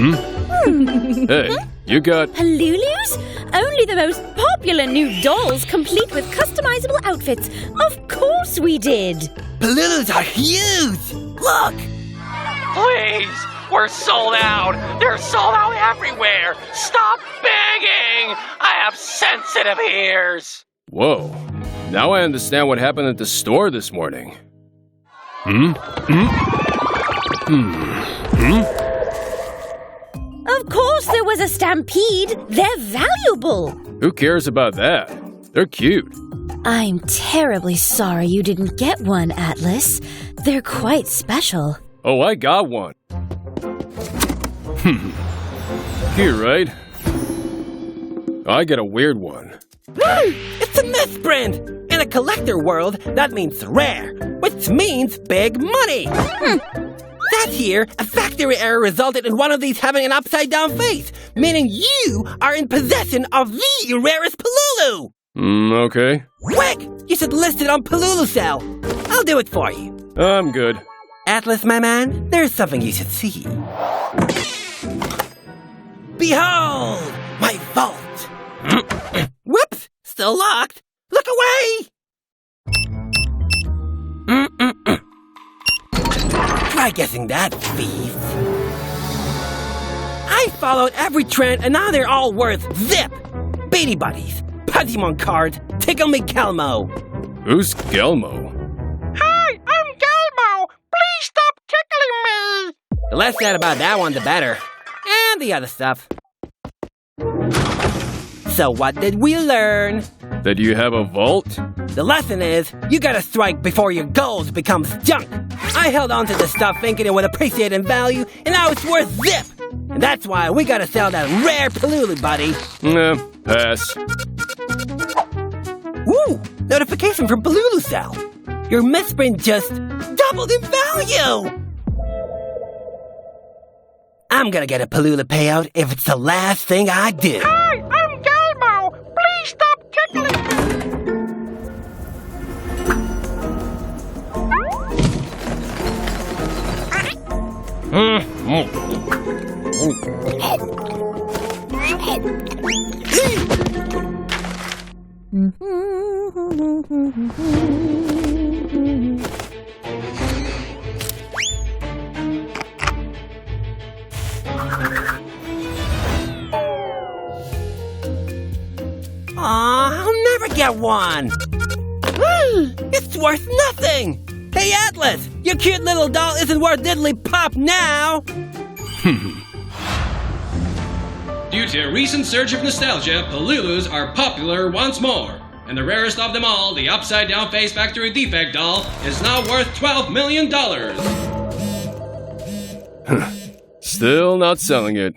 Hey, you got... Palulus? Only the most popular new dolls, complete with customizable outfits. Of course we did. Palulus are huge! Look! Please! We're sold out! They're sold out everywhere! Stop begging! I have sensitive ears! Whoa. Now I understand what happened at the store this morning. Of course there was a stampede. They're valuable. Who cares about that? They're cute. I'm terribly sorry you didn't get one, Atlas. They're quite special. Oh, I got one. Here, right? I got a weird one. It's a misprint! In a collector world, that means rare, which means big money! That here, a factory error resulted in one of these having an upside-down face, meaning you are in possession of the rarest Palulu! Okay. Quick! You should list it on Palulu Cell. I'll do it for you. I'm good. Atlas, my man, there's something you should see. Behold! My vault! Whoops! Still locked! Look away! Try guessing that, thief. I followed every trend and now they're all worth zip! Beanie Buddies, Pokemon cards, Tickle Me Kelmo. Who's Gelmo? Hi, I'm Galmo! Please stop tickling me! The less said about that one, the better. And the other stuff. So what did we learn? That you have a vault? The lesson is, you gotta strike before your gold becomes junk. I held on to the stuff thinking it would appreciate in value, and now it's worth zip. And that's why we gotta sell that rare Palulu, buddy. Nah, pass. Ooh, notification from Palulu Cell. Your misprint just doubled in value. I'm gonna get a Palulu payout if it's the last thing I do. Hi, I'm Galmo! Please stop tickling me! Aw, I'll never get one. It's worth nothing. Hey, Atlas, your cute little doll isn't worth diddly pop now. Due to a recent surge of nostalgia, Palulus are popular once more. And the rarest of them all, the upside-down face factory defect doll, is now worth $12 million. Still not selling it.